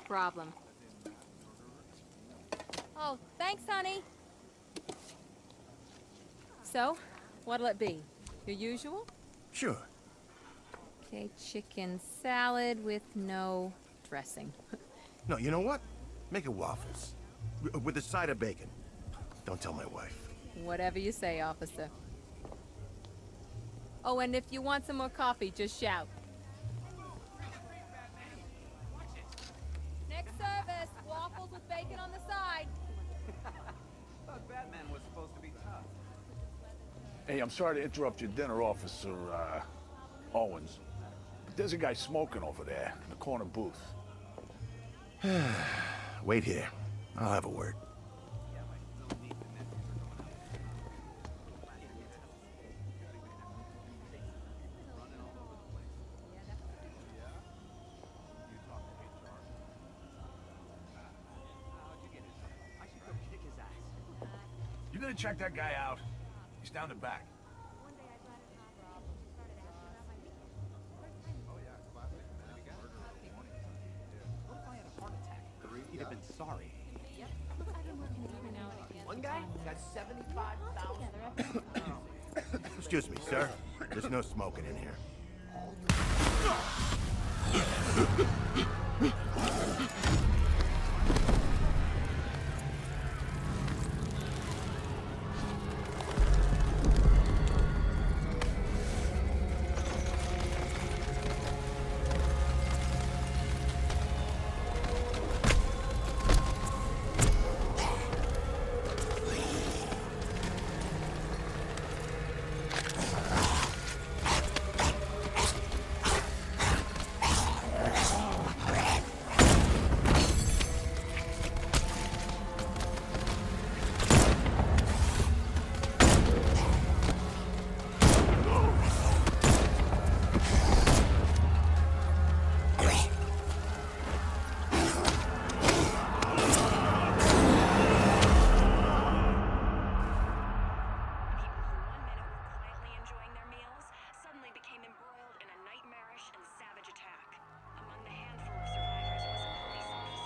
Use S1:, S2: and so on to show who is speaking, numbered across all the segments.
S1: problem. Oh, thanks, honey. So, what'll it be? Your usual?
S2: Sure.
S1: Okay, chicken salad with no dressing.
S2: No, you know what? Make it waffles. With a side of bacon. Don't tell my wife.
S1: Whatever you say, officer. Oh, and if you want some more coffee, just shout. Next service, waffles with bacon on the side.
S3: Thought Batman was supposed to be tough.
S4: Hey, I'm sorry to interrupt your dinner, Officer, Owens. But there's a guy smoking over there in the corner booth.
S2: Wait here. I'll have a word.
S4: You gonna check that guy out? He's down the back.
S3: He'd have been sorry.
S5: One guy got 75,000.
S2: Excuse me, sir. There's no smoking in here.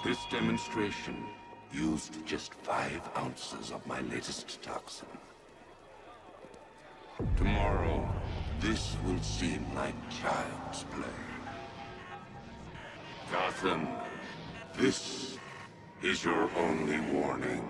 S6: This demonstration used just 5 ounces of my latest toxin. Tomorrow, this will seem like child's play. Gotham, this is your only warning.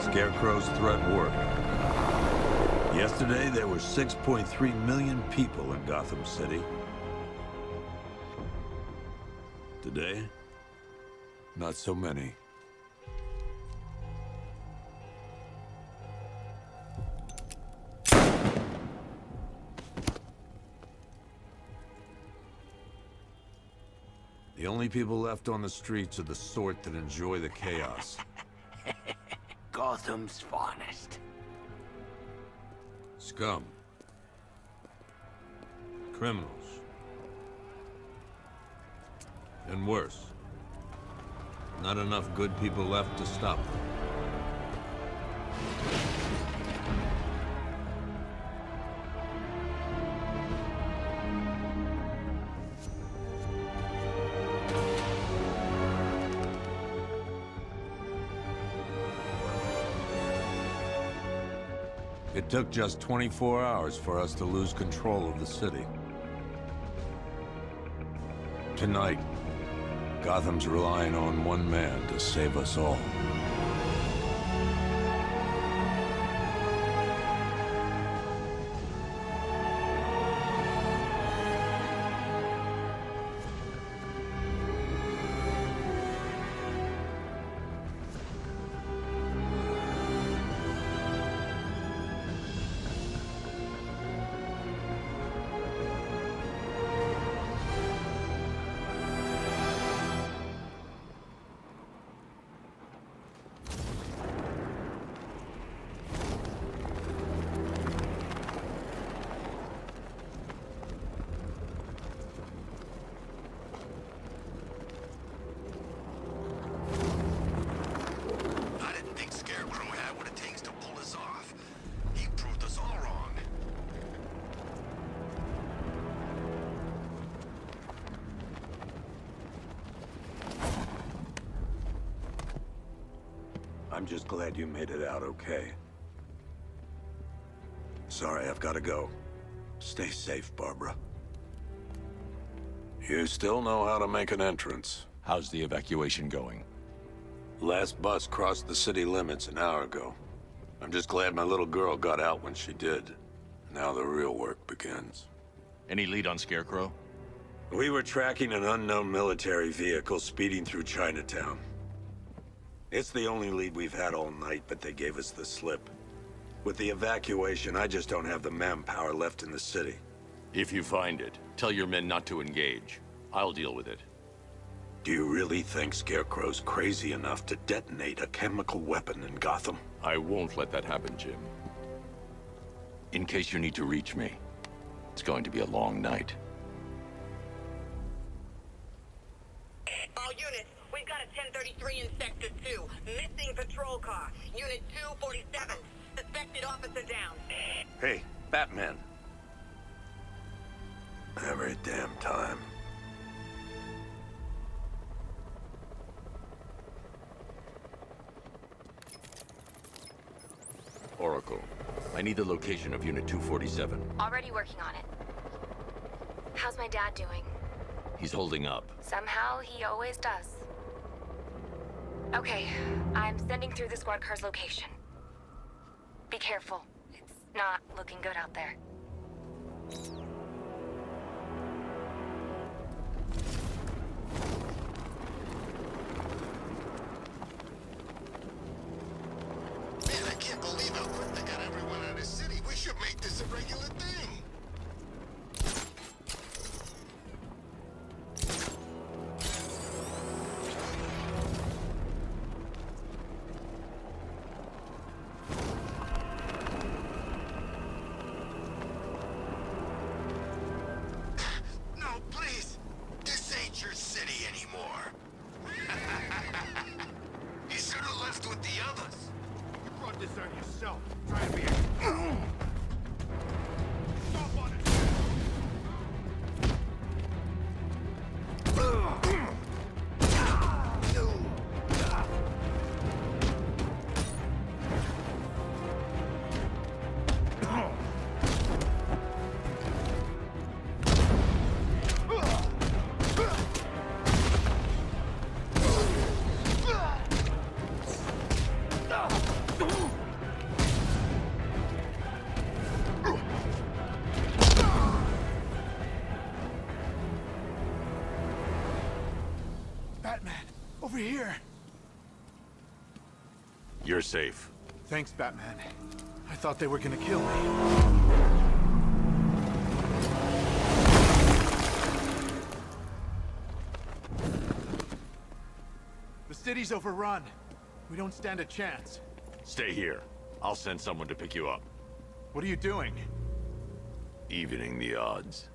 S7: Scarecrow's threat worked. Yesterday, there were 6.3 million people in Gotham City. Today, not so many. The only people left on the streets are the sort that enjoy the chaos.
S5: Gotham's finest.
S7: Scum. Criminals. And worse. Not enough good people left to stop them. It took just 24 hours for us to lose control of the city. Tonight, Gotham's relying on one man to save us all.
S8: I'm just glad you made it out okay. Sorry, I've got to go. Stay safe, Barbara. You still know how to make an entrance.
S9: How's the evacuation going?
S8: Last bus crossed the city limits an hour ago. I'm just glad my little girl got out when she did. Now the real work begins.
S9: Any lead on Scarecrow?
S8: We were tracking an unknown military vehicle speeding through Chinatown. It's the only lead we've had all night, but they gave us the slip. With the evacuation, I just don't have the manpower left in the city.
S9: If you find it, tell your men not to engage. I'll deal with it.
S8: Do you really think Scarecrow's crazy enough to detonate a chemical weapon in Gotham?
S9: I won't let that happen, Jim. In case you need to reach me, it's going to be a long night.
S10: All units, we've got a 1033 in Sector 2. Missing patrol car. Unit 247. Suspected officer down.
S8: Hey, Batman. Every damn time.
S9: Oracle, I need the location of Unit 247.
S11: Already working on it. How's my dad doing?
S9: He's holding up.
S11: Somehow, he always does. Okay, I'm sending through the squad car's location. Be careful. It's not looking good out there.
S12: Man, I can't believe how quick they got everyone out of the city. We should make this a regular thing.
S4: Over here.
S9: You're safe.
S4: Thanks, Batman. I thought they were gonna kill me. The city's overrun. We don't stand a chance.
S9: Stay here. I'll send someone to pick you up.
S4: What are you doing?
S9: Evening the odds.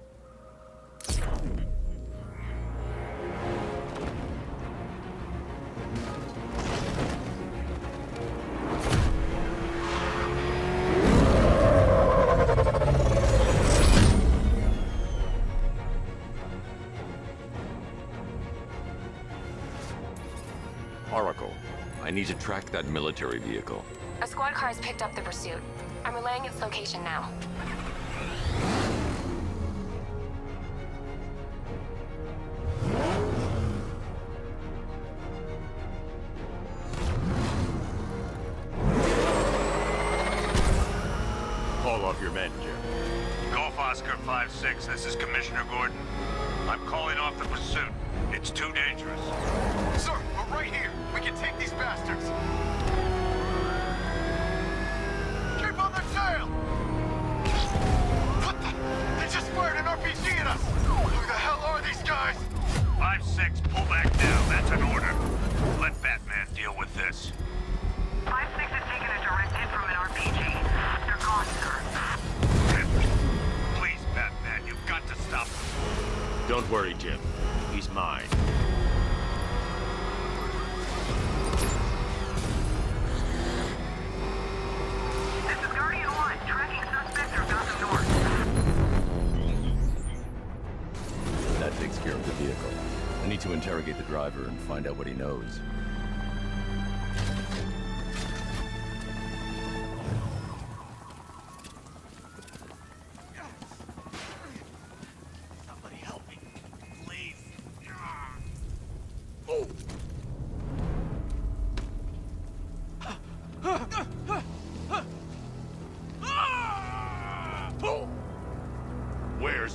S9: Oracle, I need to track that military vehicle.
S11: A squad car has picked up the pursuit. I'm relaying its location now.
S9: Call off your men, Jim.
S13: Golf Oscar 5-6, this is Commissioner Gordon. I'm calling off the pursuit. It's too dangerous.
S12: Sir, we're right here. We can take these bastards. Keep on their tail! What the? They just fired an RPG at us! Who the hell are these guys?
S13: 5-6, pull back now. That's an order. Let Batman deal with this.
S10: 5-6 has taken a direct hit from an RPG. They're gone, sir.
S13: Please, Batman, you've got to stop them.
S9: Don't worry, Jim. He's mine.
S10: This is Guardian 1, tracking suspect through Gotham North.
S9: That takes care of the vehicle. I need to interrogate the driver and find out what he knows.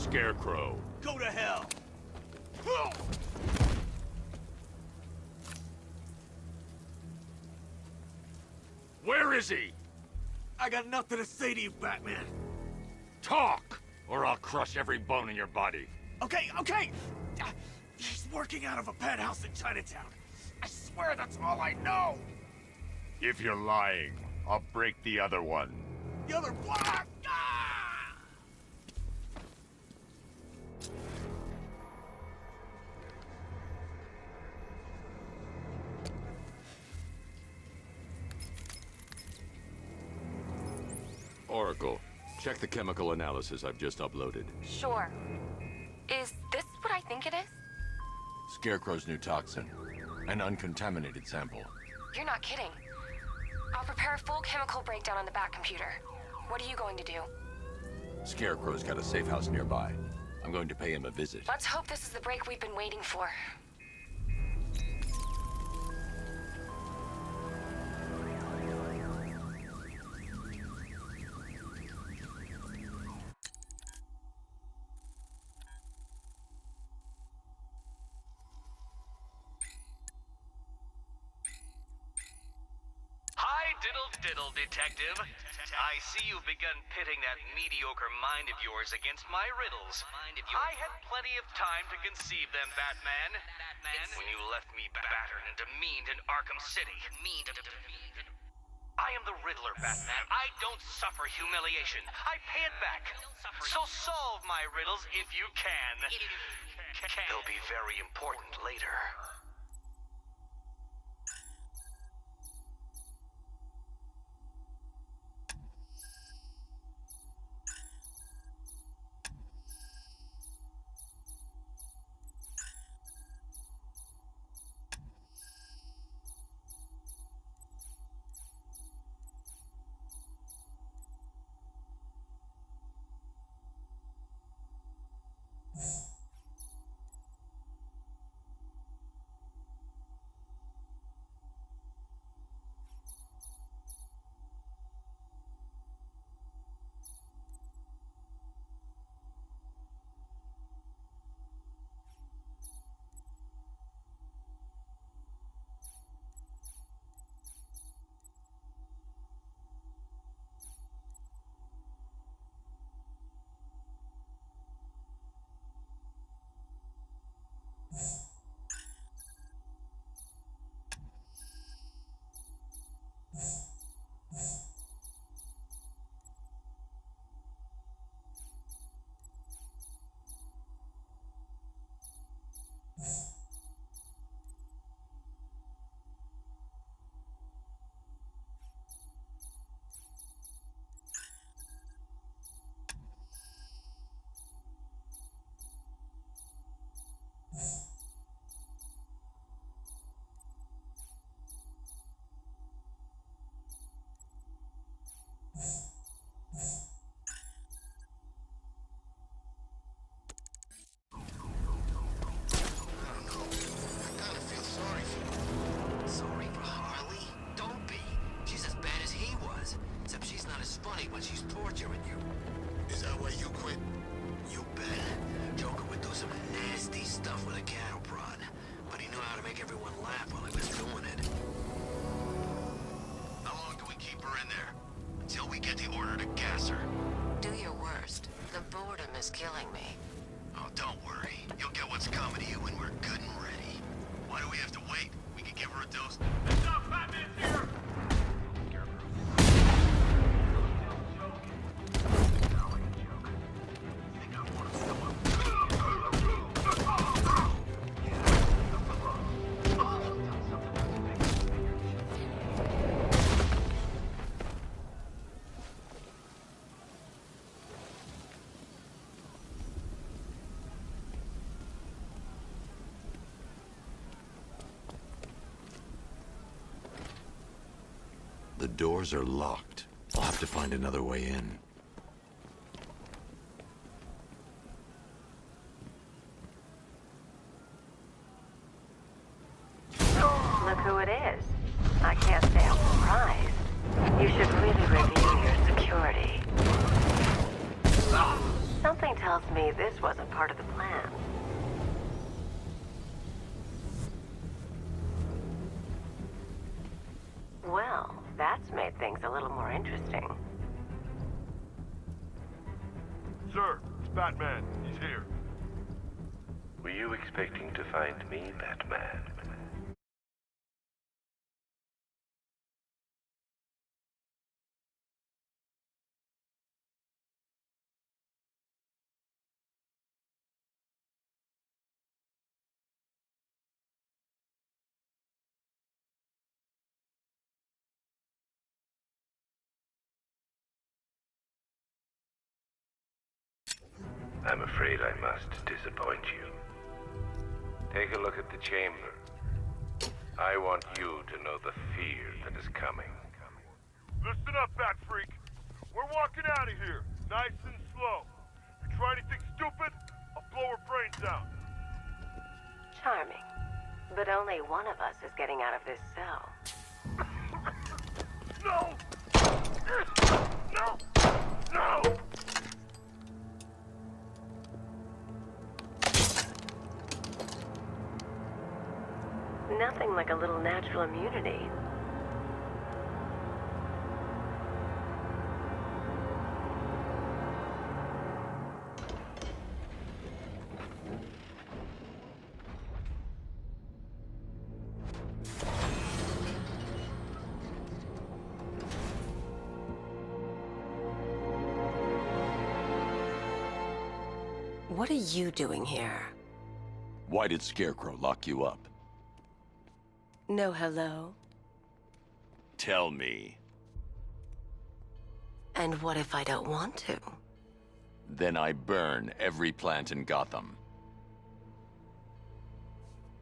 S9: Scarecrow.
S3: Go to hell!
S9: Where is he?
S3: I got nothing to say to you, Batman.
S9: Talk, or I'll crush every bone in your body.
S3: Okay. He's working out of a penthouse in Chinatown. I swear that's all I know.
S9: If you're lying, I'll break the other one.
S3: The other block! Ah!
S9: Oracle, check the chemical analysis I've just uploaded.
S11: Sure. Is this what I think it is?
S9: Scarecrow's new toxin. An uncontaminated sample.
S11: You're not kidding. I'll prepare a full chemical breakdown on the back computer. What are you going to do?
S9: Scarecrow's got a safe house nearby. I'm going to pay him a visit.
S11: Let's hope this is the break we've been waiting for.
S14: Diddle, Detective. I see you've begun pitting that mediocre mind of yours against my riddles. I had plenty of time to conceive them, Batman. It's when you left me battered and demeaned in Arkham City. I am the Riddler, Batman. I don't suffer humiliation. I pay it back. So solve my riddles if you can. They'll be very important later.
S12: When she's torturing you. Is that why you quit? You bet. Joker would do some nasty stuff with a cattle prod, but he knew how to make everyone laugh while he was doing it. How long do we keep her in there? Until we get the order to gas her.
S15: Do your worst. The boredom is killing me.
S12: Oh, don't worry. You'll get what's coming to you when we're good and ready. Why do we have to wait? We can give her a dose.
S3: Stop, Batman's here!
S8: The doors are locked. I'll have to find another way in.
S15: Look who it is. I can't say I'm surprised. You should really review your security. Something tells me me this wasn't part of the plan. Well, that's made things a little more interesting.
S16: Sir, it's Batman. He's here.
S17: Were you expecting to find me, Batman? I'm afraid I must disappoint you. Take a look at the chamber. I want you to know the fear that is coming.
S16: Listen up, Bat Freak. We're walking out of here, nice and slow. If you try anything stupid, I'll blow her brains out.
S15: Charming. But only one of us is getting out of this cell.
S16: No! No! No!
S15: Nothing like a little natural immunity. What are you doing here?
S9: Why did Scarecrow lock you up?
S15: No hello?
S9: Tell me.
S15: And what if I don't want to?
S9: Then I burn every plant in Gotham.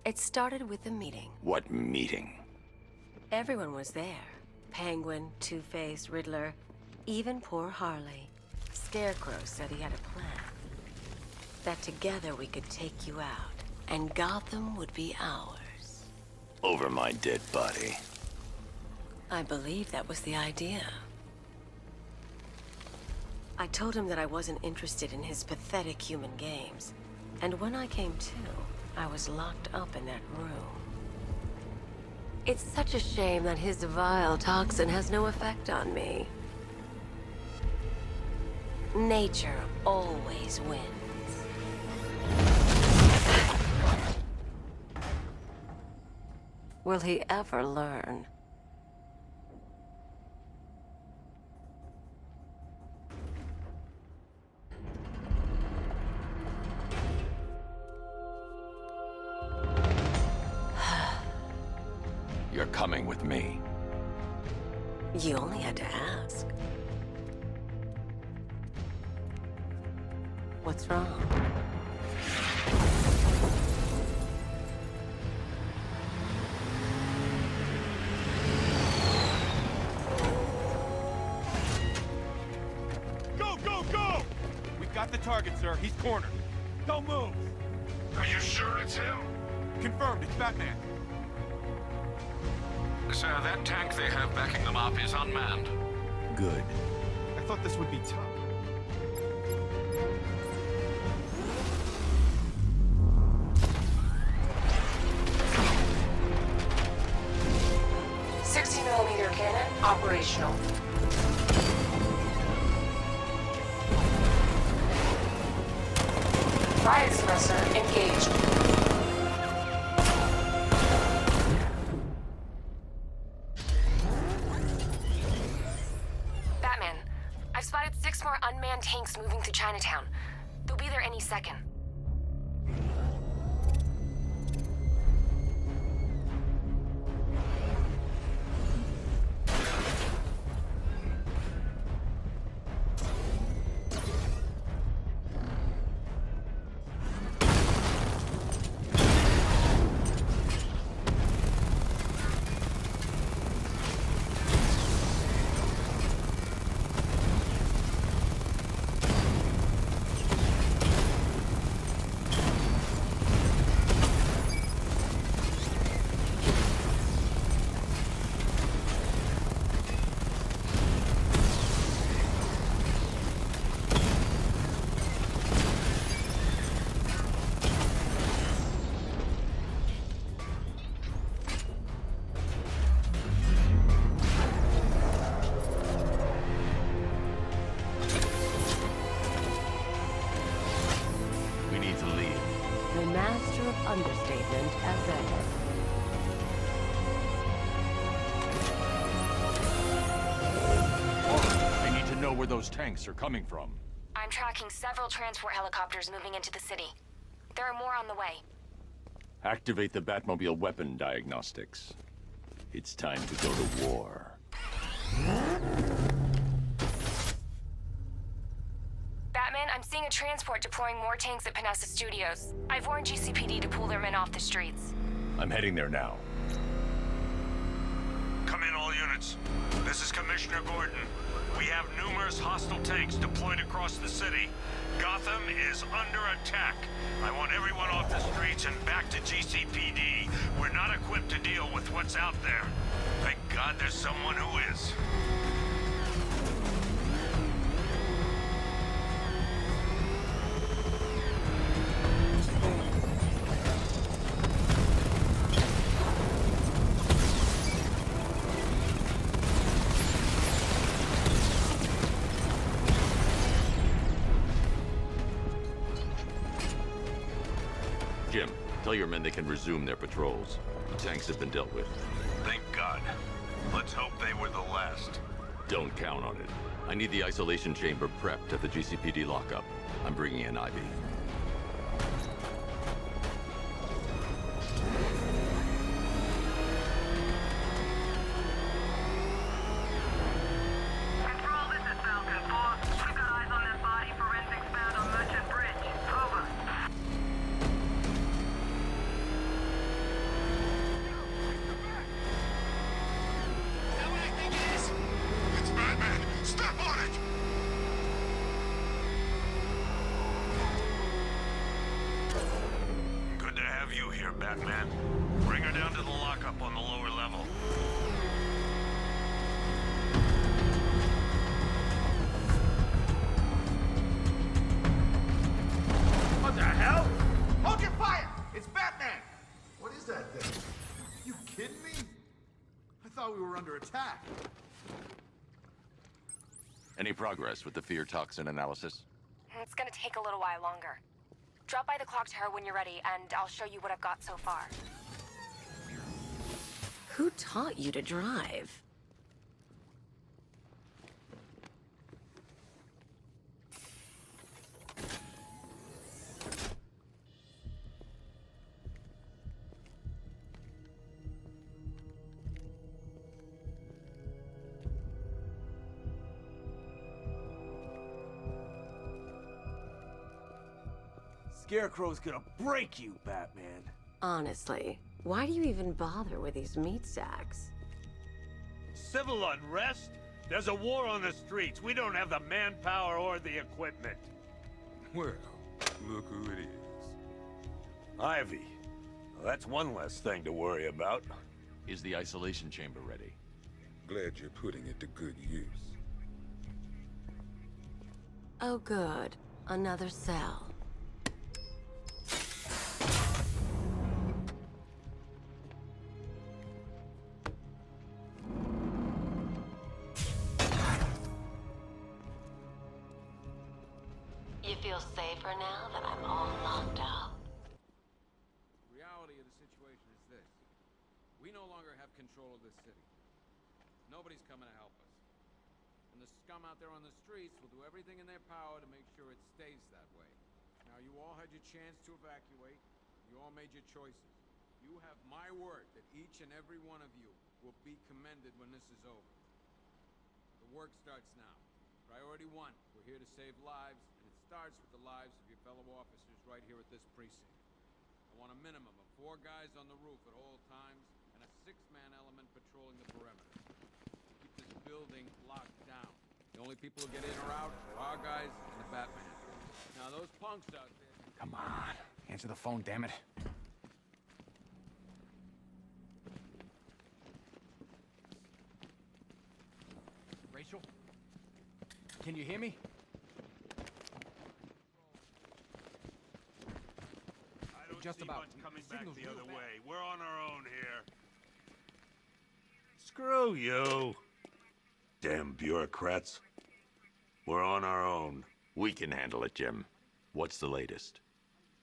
S15: It started with a meeting.
S9: What meeting?
S15: Everyone was there. Penguin, Two-Face, Riddler, even poor Harley. Scarecrow said he had a plan. That together we could take you out, and Gotham would be ours.
S9: Over my dead body.
S15: I believe that was the idea. I told him that I wasn't interested in his pathetic human games. And when I came to, I was locked up in that room. It's such a shame that his vile toxin has no effect on me. Nature always wins. Will he ever learn?
S9: You're coming with me.
S15: You only had to ask. What's wrong?
S3: Got the target, sir. He's cornered. Don't move.
S16: Are you sure it's him?
S3: Confirmed. It's Batman.
S13: Sir, that tank they have backing them up is unmanned.
S3: Good. I thought this would be tough.
S11: .60mm cannon operational. Riot suppressor engaged. Batman, I've spotted 6 more unmanned tanks moving through Chinatown. They'll be there any second.
S15: Agent Azad.
S9: I need to know where those tanks are coming from.
S11: I'm tracking several transport helicopters moving into the city. There are more on the way.
S9: Activate the Batmobile weapon diagnostics. It's time to go to war.
S11: Batman, I'm seeing a transport deploying more tanks at Panessa Studios. I've warned GCPD to pull their men off the streets.
S9: I'm heading there now.
S13: Come in, all units. This is Commissioner Gordon. We have numerous hostile tanks deployed across the city. Gotham is under attack. I want everyone off the streets and back to GCPD. We're not equipped to deal with what's out there. Thank God there's someone who is.
S9: Jim, tell your men they can resume their patrols. The tanks have been dealt with.
S13: Thank God. Let's hope they were the last.
S9: Don't count on it. I need the isolation chamber prepped at the GCPD lockup. I'm bringing in Ivy.
S10: Control, this is Falcon 4. We've got eyes on that body forensics found on Merchant Bridge. Over.
S12: It's Batman! Step on it!
S13: Good to have you here, Batman. Bring her down to the lockup on the lower level.
S3: What the hell? Hold your fire! It's Batman!
S18: What is that thing? You kidding me? I thought we were under attack.
S9: Any progress with the fear toxin analysis?
S11: It's gonna take a little while longer. Drop by the clock tower when you're ready, and I'll show you what I've got so far.
S15: Who taught you to drive?
S3: Scarecrow's gonna break you, Batman.
S15: Honestly, why do you even bother with these meat sacks?
S13: Civil unrest? There's a war on the streets. We don't have the manpower or the equipment.
S6: Well, look who it is.
S13: Ivy. Well, that's one less thing to worry about.
S9: Is the isolation chamber ready?
S6: Glad you're putting it to good use.
S15: Oh good, another cell. You feel safer now that I'm all locked up?
S19: The reality of the situation is this. We no longer have control of this city. Nobody's coming to help us. And the scum out there on the streets will do everything in their power to make sure it stays that way. Now, you all had your chance to evacuate. You all made your choices. You have my word that each and every one of you will be commended when this is over. The work starts now. Priority 1, we're here to save lives, and it starts with the lives of your fellow officers right here at this precinct. I want a minimum of 4 guys on the roof at all times, and a 6-man element patrolling the perimeter. Keep this building locked down. The only people who get in or out are our guys and the Batman. Now those punks out there...
S3: Come on. Answer the phone, damn it. Rachel? Can you hear me?
S13: I don't
S3: Just
S13: see
S3: about.
S13: much coming
S3: The
S13: back
S3: signal's
S13: the
S3: real
S13: other
S3: bad.
S13: way. We're on our own here. Screw you. Damn bureaucrats. We're on our own.
S9: We can handle it, Jim. What's the latest?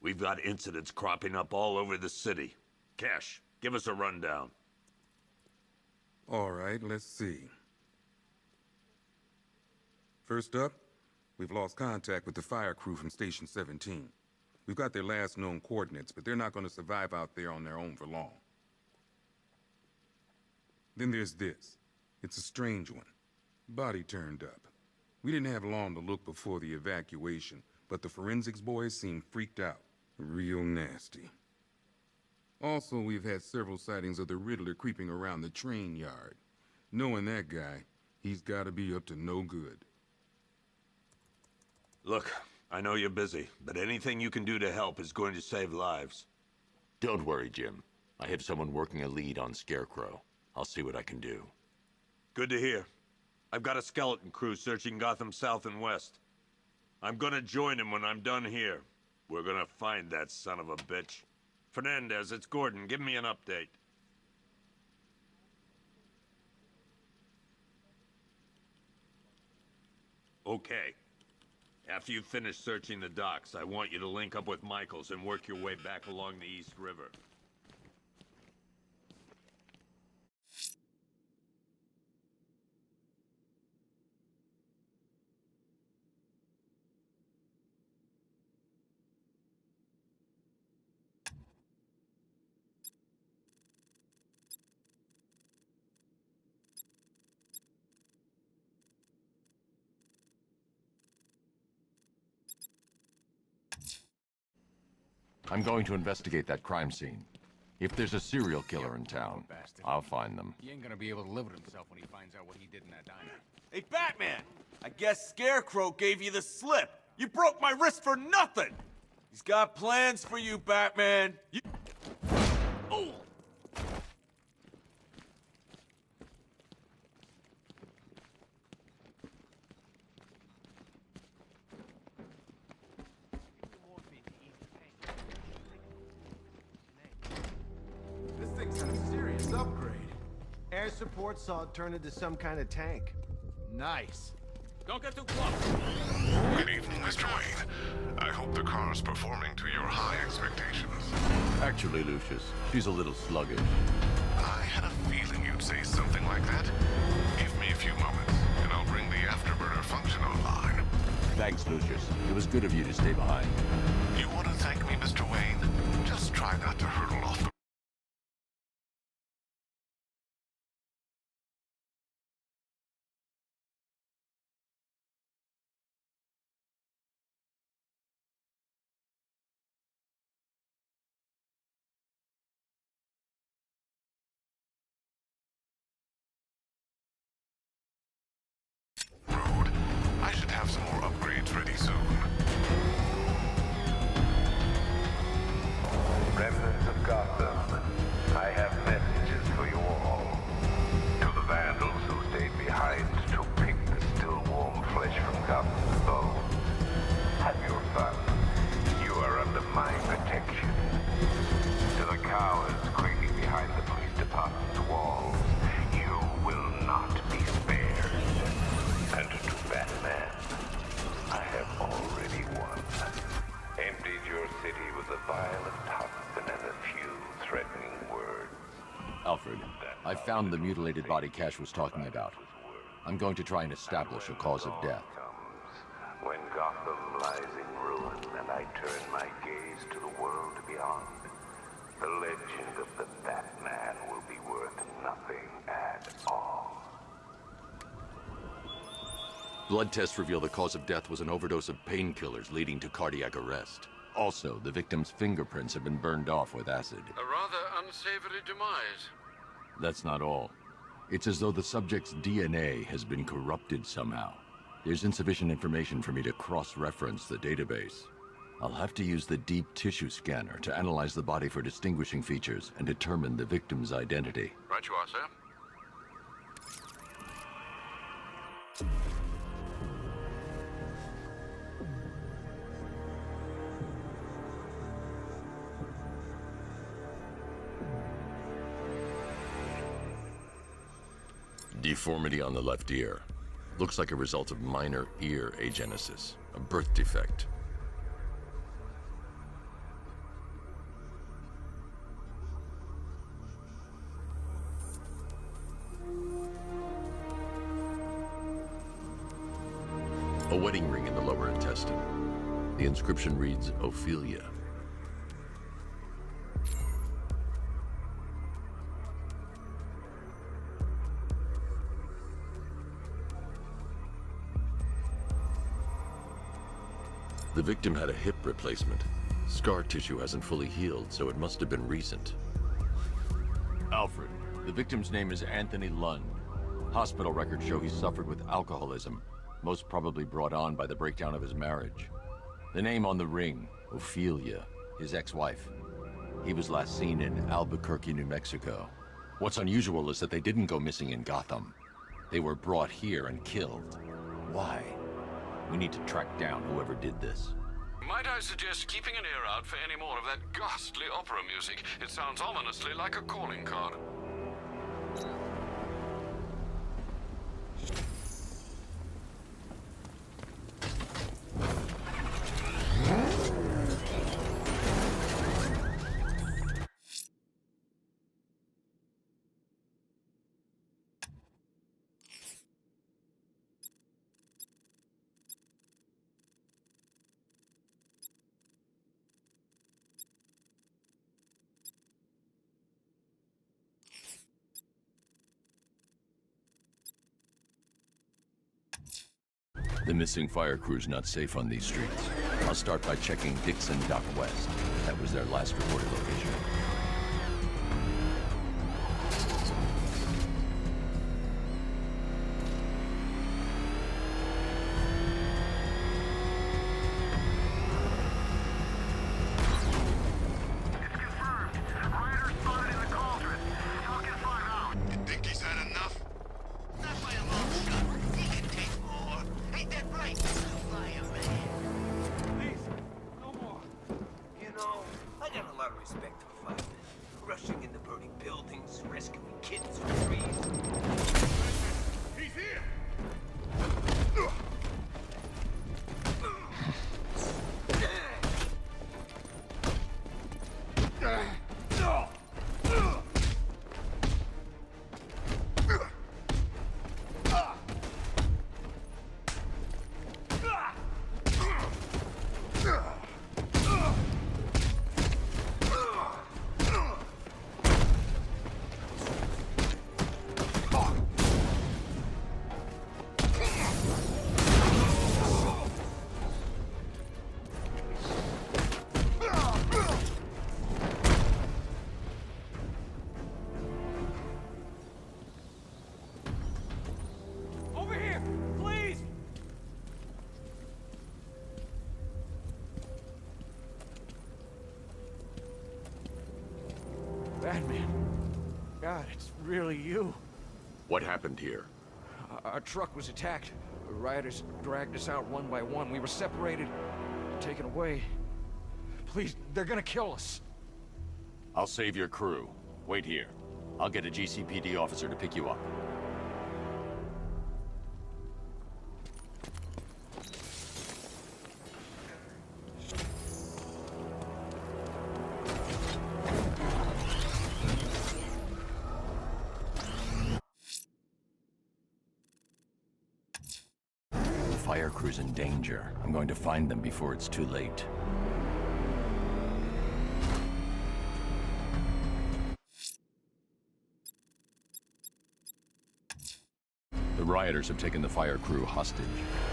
S13: We've got incidents cropping up all over the city. Cash, give us a rundown.
S20: All right, let's see. First up, we've lost contact with the fire crew from Station 17. We've got their last known coordinates, but they're not going to survive out there on their own for long. Then there's this. It's a strange one. Body turned up. We didn't have long to look before the evacuation, but the forensics boys seemed freaked out. Real nasty. Also, we've had several sightings of the Riddler creeping around the train yard. Knowing that guy, he's gotta be up to no good.
S8: Look, I know you're busy, but anything you can do to help is going to save lives.
S9: Don't worry, Jim. I have someone working a lead on Scarecrow. I'll see what I can do.
S8: Good to hear. I've got a skeleton crew searching Gotham South and West. I'm gonna join him when I'm done here. We're gonna find that son of a bitch. Fernandez, it's Gordon. Give me an update. Okay. After you finish searching the docks, I want you to link up with Michaels and work your way back along the East River.
S9: I'm going to investigate that crime scene. If there's a serial killer in town, I'll find them.
S19: He ain't gonna be able to live with himself when he finds out what he did in that diner.
S3: Hey, Batman! I guess Scarecrow gave you the slip. You broke my wrist for nothing! He's got plans for you, Batman. You... Oh!
S18: This thing's got a serious upgrade. Air support saw it turn into some kind of tank. Nice.
S19: Don't get too close.
S21: Good evening, Mr. Wayne. I hope the car's performing to your high expectations.
S9: Actually, Lucius, she's a little sluggish.
S21: I had a feeling you'd say something like that. Give me a few moments, and I'll bring the afterburner function online.
S9: Thanks, Lucius. It was good of you to stay behind.
S21: You want to thank me, Mr. Wayne? Just try not to hurtle off the... road. I should have some more upgrades ready soon.
S17: Remnants of Gotham, I have messages for you all. To the vandals who stayed behind to pick the still warm flesh from Gotham's bones. Have your fun. You are under my protection. To the cowards quaking behind the police department's walls, you will not be spared. And to Batman, I have already won. Emptied your city with a violent toxin and a few threatening words.
S9: Alfred, I found the mutilated body Cash was talking about. I'm going to try and establish a cause of death.
S17: When Gotham lies in ruin and I turn my gaze to the world beyond, the legend of the Batman will be worth nothing at all.
S9: Blood tests reveal the cause of death was an overdose of painkillers leading to cardiac arrest. Also, the victim's fingerprints have been burned off with acid.
S19: A rather unsavory demise.
S9: That's not all. It's as though the subject's DNA has been corrupted somehow. There's insufficient information for me to cross-reference the database. I'll have to use the deep tissue scanner to analyze the body for distinguishing features and determine the victim's identity.
S19: Right you are, sir.
S9: Deformity on the left ear. Looks like a result of minor ear agenesis, a birth defect. A wedding ring in the lower intestine. The inscription reads, Ophelia. The victim had a hip replacement. Scar tissue hasn't fully healed, so it must have been recent. Alfred, the victim's name is Anthony Lund. Hospital records show he suffered with alcoholism, most probably brought on by the breakdown of his marriage. The name on the ring, Ophelia, his ex-wife. He was last seen in Albuquerque, New Mexico. What's unusual is that they didn't go missing in Gotham. They were brought here and killed. Why? We need to track down whoever did this.
S21: Might I suggest keeping an ear out for any more of that ghastly opera music? It sounds ominously like a calling card.
S9: The missing fire crew's not safe on these streets. I'll start by checking Dixon Dock West. That was their last reported location.
S18: Batman. God, it's really you.
S9: What happened here?
S18: Our truck was attacked. The rioters dragged us out one by one. We were separated, taken away. Please, they're gonna kill us.
S9: I'll save your crew. Wait here. I'll get a GCPD officer to pick you up. The fire crew's in danger. I'm going to find them before it's too late. The rioters have taken the fire crew hostage.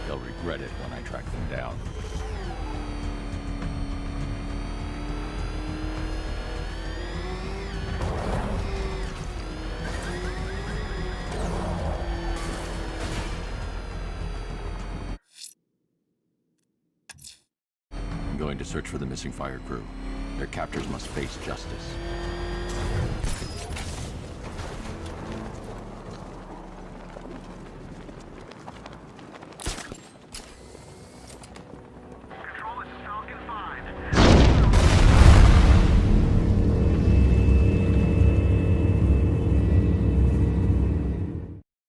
S9: They'll regret it when I track them down. I'm going to search for the missing fire crew. Their captors must face justice.